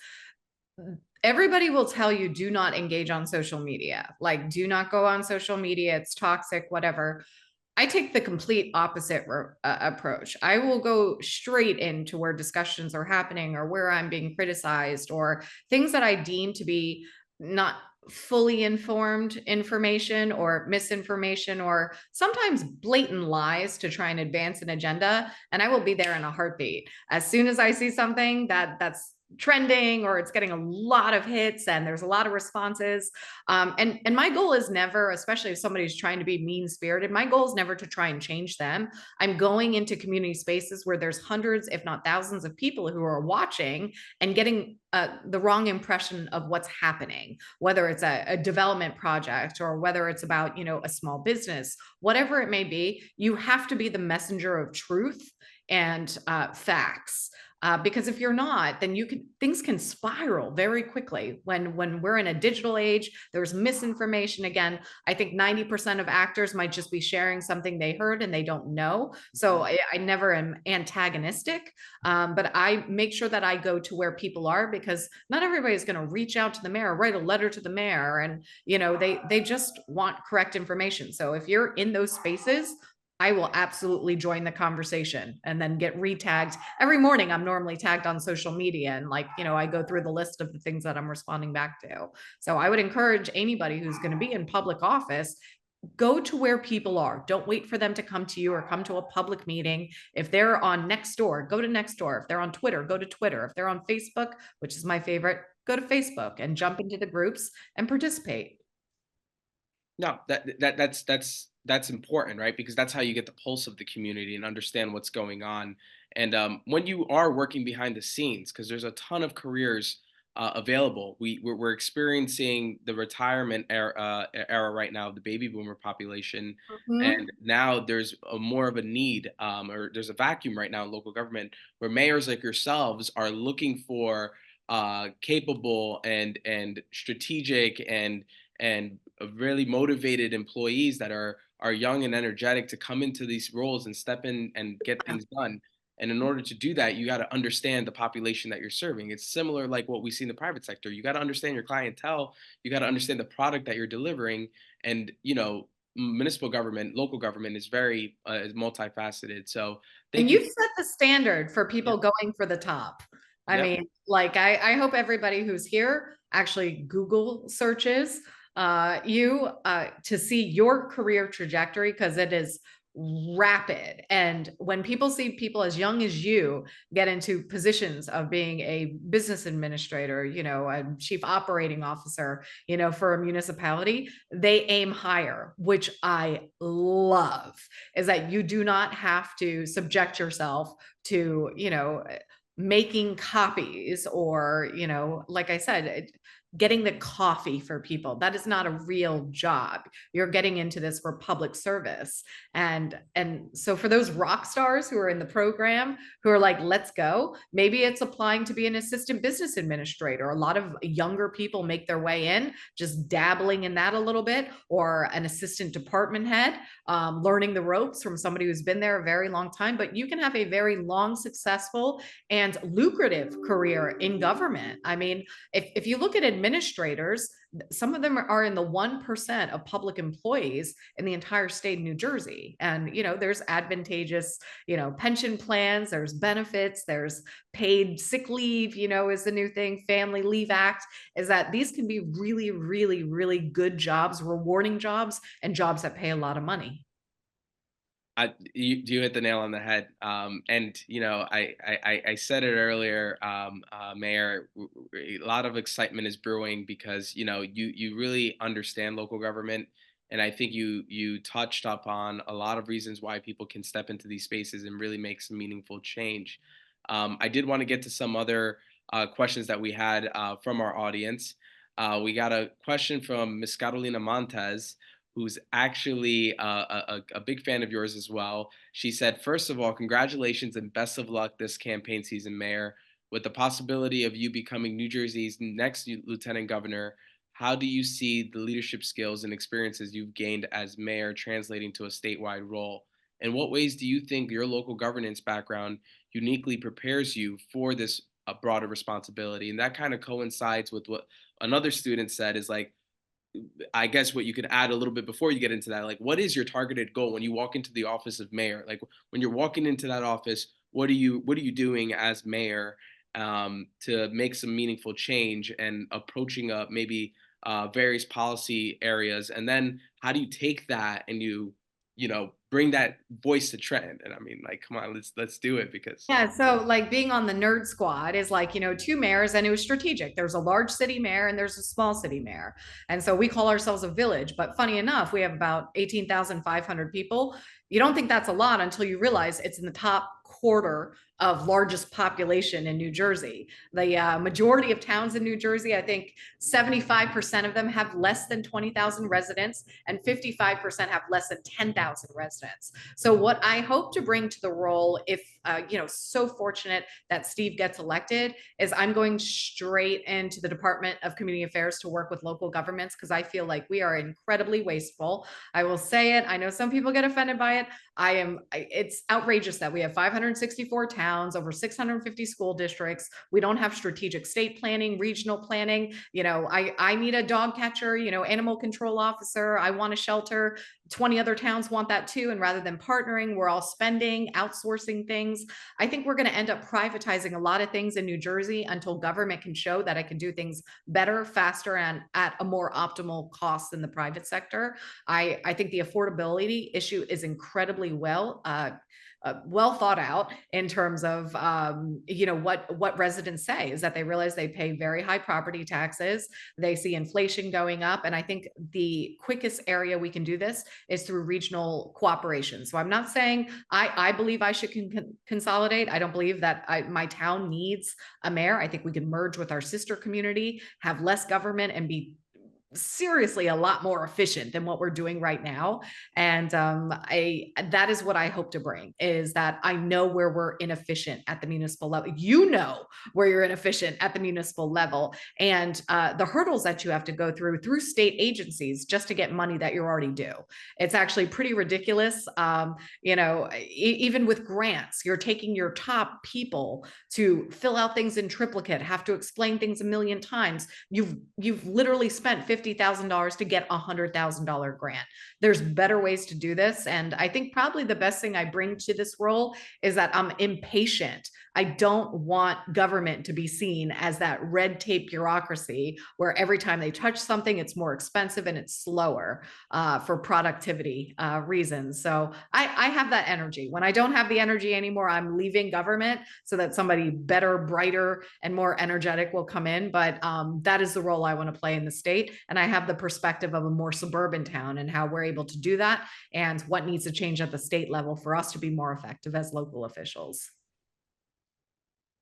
Everybody will tell you, do not engage on social media. Like, do not go on social media. It's toxic, whatever. I take the complete opposite approach. I will go straight into where discussions are happening, or where I'm being criticized, or things that I deem to be not fully informed information, or misinformation, or sometimes blatant lies to try and advance an agenda. And I will be there in a heartbeat. As soon as I see something that's trending, or it's getting a lot of hits and there's a lot of responses, and my goal is never, especially if somebody's trying to be mean spirited, my goal is never to try and change them. I'm going into community spaces where there's hundreds, if not thousands, of people who are watching and getting the wrong impression of what's happening, whether it's a development project, or whether it's about a small business, whatever it may be. You have to be the messenger of truth and facts. Because if you're not, then things can spiral very quickly. When we're in a digital age, there's misinformation. Again, I think 90% of actors might just be sharing something they heard and they don't know. So I never am antagonistic, but I make sure that I go to where people are, because not everybody's going to reach out to the mayor, write a letter to the mayor, and they just want correct information. So if you're in those spaces, I will absolutely join the conversation and then get retagged. Every morning, I'm normally tagged on social media, and I go through the list of the things that I'm responding back to. So I would encourage anybody who's going to be in public office, go to where people are. Don't wait for them to come to you or come to a public meeting. If they're on Nextdoor, go to Nextdoor. If they're on Twitter, go to Twitter. If they're on Facebook, which is my favorite, go to Facebook and jump into the groups and participate. No, that's important, right? Because that's how you get the pulse of the community and understand what's going on. And when you are working behind the scenes, because there's a ton of careers available, we're experiencing the retirement era right now of the baby boomer population, Mhm. and now there's more of a need, or there's a vacuum right now in local government, where mayors like yourselves are looking for capable and strategic and of really motivated employees that are young and energetic to come into these roles and step in and get things done. And in order to do that, you got to understand the population that you're serving. It's similar like what we see in the private sector. You got to understand your clientele. You got to understand the product that you're delivering. And municipal government, local government is very multifaceted. So And thank you. you've set the standard for Yeah. people going for the top. I Yep. mean, like I hope everybody who's here actually Google searches you to see your career trajectory, because it is rapid. And when people see people as young as you get into positions of being a business administrator, a chief operating officer, for a municipality, they aim higher, which I love, is that you do not have to subject yourself to, making copies or, like I said, getting the coffee for people. That is not a real job. You're getting into this for public service. And so for those rock stars who are in the program who are like, let's go, maybe it's applying to be an assistant business administrator. A lot of younger people make their way in, just dabbling in that a little bit, or an assistant department head, learning the ropes from somebody who's been there a very long time. But you can have a very long, successful, and lucrative career in government. I mean, if you look at administrators, some of them are in the 1% of public employees in the entire state of New Jersey. And, there's advantageous, pension plans, there's benefits, there's paid sick leave, is the new thing, Family Leave Act, is that these can be really, really, really good jobs, rewarding jobs, and jobs that pay a lot of money. You hit the nail on the head. I said it earlier, Mayor. A lot of excitement is brewing because you really understand local government, and I think you touched upon a lot of reasons why people can step into these spaces and really make some meaningful change. I did want to get to some other questions that we had from our audience. We got a question from Miss Carolina Montez, who's actually a big fan of yours as well. She said, first of all, congratulations and best of luck this campaign season, Mayor. With the possibility of you becoming New Jersey's next Lieutenant Governor, how do you see the leadership skills and experiences you've gained as mayor translating to a statewide role? In what ways do you think your local governance background uniquely prepares you for this broader responsibility? And that kind of coincides with what another student said, is like, I guess what you could add a little bit before you get into that, like, what is your targeted goal when you walk into the office of mayor? Like, when you're walking into that office, what are you doing as mayor to make some meaningful change and approaching maybe various policy areas? And then how do you take that and bring that voice to trend? And I mean, like, come on, let's do it, because Yeah, so like being on the nerd squad is like, two mayors, and it was strategic. There's a large city mayor and there's a small city mayor. And so we call ourselves a village, but funny enough, we have about 18,500 people. You don't think that's a lot until you realize it's in the top quarter of largest population in New Jersey. The majority of towns in New Jersey, I think 75% of them have less than 20,000 residents, and 55% have less than 10,000 residents. So what I hope to bring to the role, if so fortunate that Steve gets elected, is I'm going straight into the Department of Community Affairs to work with local governments, because I feel like we are incredibly wasteful. I will say it. I know some people get offended by it. It's outrageous that we have 564 towns, over 650 school districts. We don't have strategic state planning, regional planning. I need a dog catcher, animal control officer. I want a shelter. 20 other towns want that too. And rather than partnering, we're all spending, outsourcing things. I think we're going to end up privatizing a lot of things in New Jersey until government can show that it can do things better, faster, and at a more optimal cost than the private sector. I think the affordability issue is incredibly well thought out in terms of what residents say is that they realize they pay very high property taxes. They see inflation going up, and I think the quickest area we can do this is through regional cooperation. So I'm not saying I believe I should consolidate. I don't believe that my town needs a mayor. I think we can merge with our sister community, have less government, and be seriously a lot more efficient than what we're doing right now. And that is what I hope to bring, is that I know where we're inefficient at the municipal level. You know where you're inefficient at the municipal level, and the hurdles that you have to go through state agencies just to get money that you're already due. It's actually pretty ridiculous. Even with grants, you're taking your top people to fill out things in triplicate, have to explain things a million times. You've literally spent $50,000 to get a $100,000 grant. There's better ways to do this. And I think probably the best thing I bring to this role is that I'm impatient. I don't want government to be seen as that red tape bureaucracy where every time they touch something, it's more expensive and it's slower for productivity reasons. So I have that energy. When I don't have the energy anymore, I'm leaving government so that somebody better, brighter, and more energetic will come in. But that is the role I want to play in the state. And I have the perspective of a more suburban town and how we're able to do that and what needs to change at the state level for us to be more effective as local officials.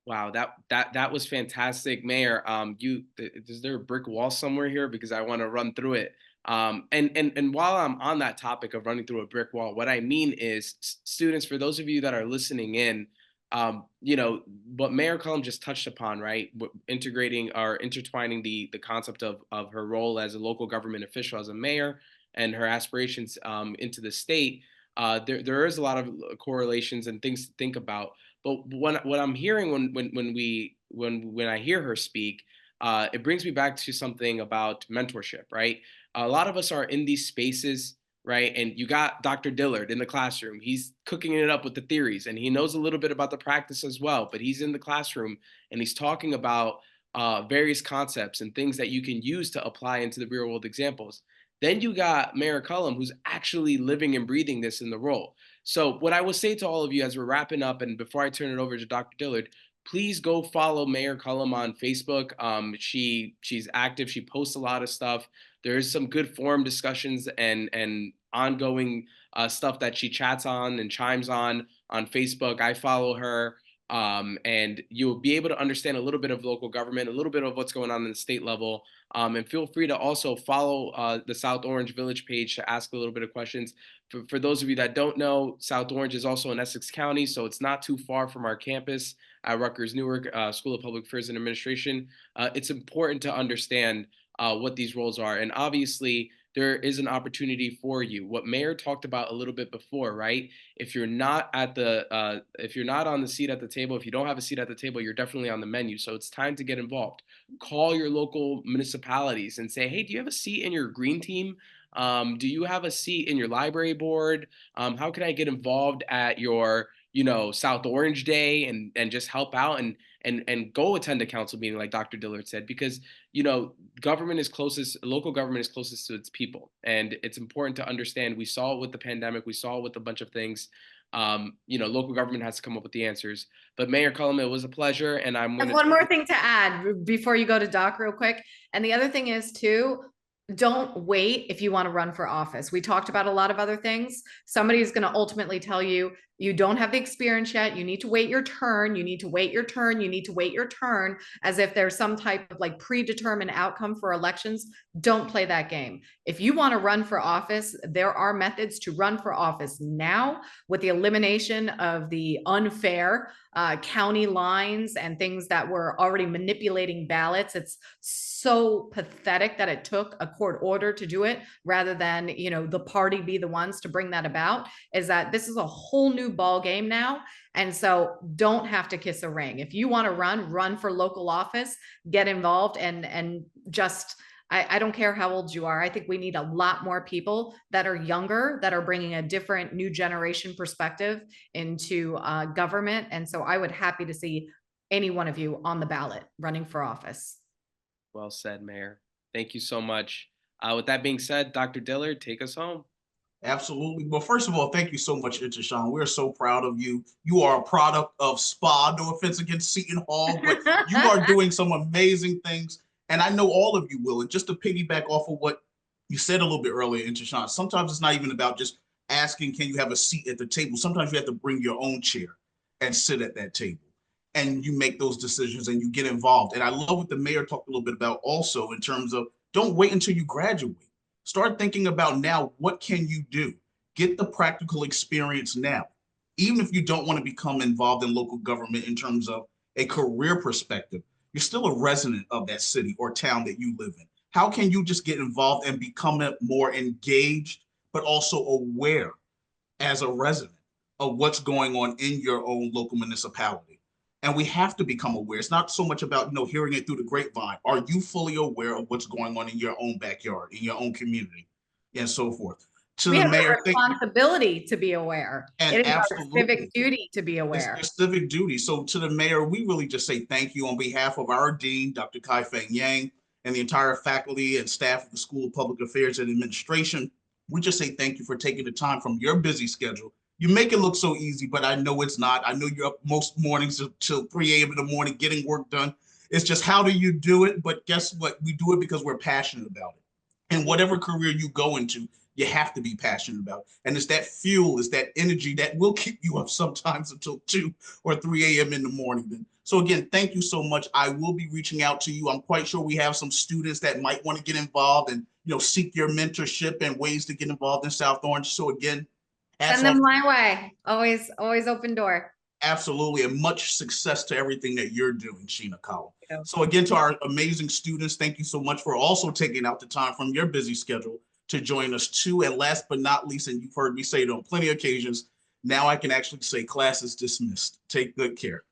Wow, that was fantastic, Mayor. Is there a brick wall somewhere here? Because I want to run through it. And while I'm on that topic of running through a brick wall, what I mean is, students, for those of you that are listening in, what Mayor Collum just touched upon, right? Integrating or intertwining the concept of her role as a local government official, as a mayor, and her aspirations into the state. There is a lot of correlations and things to think about. But what I'm hearing when I hear her speak, it brings me back to something about mentorship, right? A lot of us are in these spaces, right? And you got Dr. Dillard in the classroom. He's cooking it up with the theories, and he knows a little bit about the practice as well. But he's in the classroom and he's talking about various concepts and things that you can use to apply into the real world examples. Then you got Mayor Cullum, who's actually living and breathing this in the role. So what I will say to all of you as we're wrapping up, and before I turn it over to Dr. Dillard, please go follow Mayor Cullum on Facebook. She's active. She posts a lot of stuff. There's some good forum discussions and ongoing stuff that she chats on and chimes on Facebook. I follow her. And you'll be able to understand a little bit of local government, a little bit of what's going on in the state level. And feel free to also follow the South Orange Village page to ask a little bit of questions. For those of you that don't know, South Orange is also in Essex County, so it's not too far from our campus at Rutgers Newark School of Public Affairs and Administration. It's important to understand what these roles are. And obviously, there is an opportunity for you. What Mayor talked about a little bit before, right? If you're not on the seat at the table, if you don't have a seat at the table, you're definitely on the menu. So it's time to get involved. Call your local municipalities and say, hey, do you have a seat in your green team? Do you have a seat in your library board? How can I get involved at your, South Orange Day and just help out and go attend a council meeting like Dr. Dillard said, because, local government is closest to its people. And it's important to understand, we saw it with the pandemic, we saw it with a bunch of things. Local government has to come up with the answers. But Mayor Cullum, it was a pleasure. And I'm going to— one more thing to add before you go to Doc real quick. And the other thing is too, don't wait if you want to run for office. We talked about a lot of other things. Somebody's going to ultimately tell you, you don't have the experience yet. You need to wait your turn. You need to wait your turn. You need to wait your turn, as if there's some type of like predetermined outcome for elections. Don't play that game. If you want to run for office, there are methods to run for office now, with the elimination of the unfair county lines and things that were already manipulating ballots. It's so pathetic that it took a court order to do it rather than, the party be the ones to bring that about. Is that this is a whole new ball game now. And so don't have to kiss a ring. If you want to run for local office, get involved and just, I don't care how old you are. I think we need a lot more people that are younger, that are bringing a different new generation perspective into government. And so I would happy to see any one of you on the ballot running for office. Well said, Mayor. Thank you so much. With that being said, Dr. Dillard, take us home. Absolutely. Well, first of all, thank you so much, Intashan. We're so proud of you. You are a product of SPAA. No offense against Seton Hall, but you are doing some amazing things. And I know all of you will. And just to piggyback off of what you said a little bit earlier, Intashan, sometimes it's not even about just asking, can you have a seat at the table? Sometimes you have to bring your own chair and sit at that table. And you make those decisions and you get involved. And I love what the mayor talked a little bit about also in terms of Don't wait until you graduate. Start thinking about now, what can you do? Get the practical experience now. Even if you don't want to become involved in local government in terms of a career perspective, you're still a resident of that city or town that you live in. How can you just get involved and become more engaged, but also aware as a resident of what's going on in your own local municipality? And we have to become aware. It's not so much about, hearing it through the grapevine. Are you fully aware of what's going on in your own backyard, in your own community, and so forth? To We the have mayor, a responsibility to be aware. and It is our absolutely, civic duty to be it's aware. their civic duty. So to the mayor, we really just say thank you on behalf of our dean, Dr. Kai Feng Yang, and the entire faculty and staff of the School of Public Affairs and Administration. We just say thank you for taking the time from your busy schedule. You make it look so easy, but I know it's not. I know you're up most mornings till 3 a.m. in the morning getting work done. It's just, how do you do it? But guess what? We do it because we're passionate about it. And whatever career you go into, you have to be passionate about. And it's that fuel, it's that energy that will keep you up sometimes until 2 or 3 a.m. in the morning. So again, thank you so much. I will be reaching out to you. I'm quite sure we have some students that might want to get involved and seek your mentorship and ways to get involved in South Orange. So again, send them my way. Always open door. Absolutely, and much success to everything that you're doing, Sheena Collum. So again, to our amazing students, thank you so much for also taking out the time from your busy schedule to join us too. And last but not least, and you've heard me say it on plenty of occasions, now I can actually say class is dismissed. Take good care.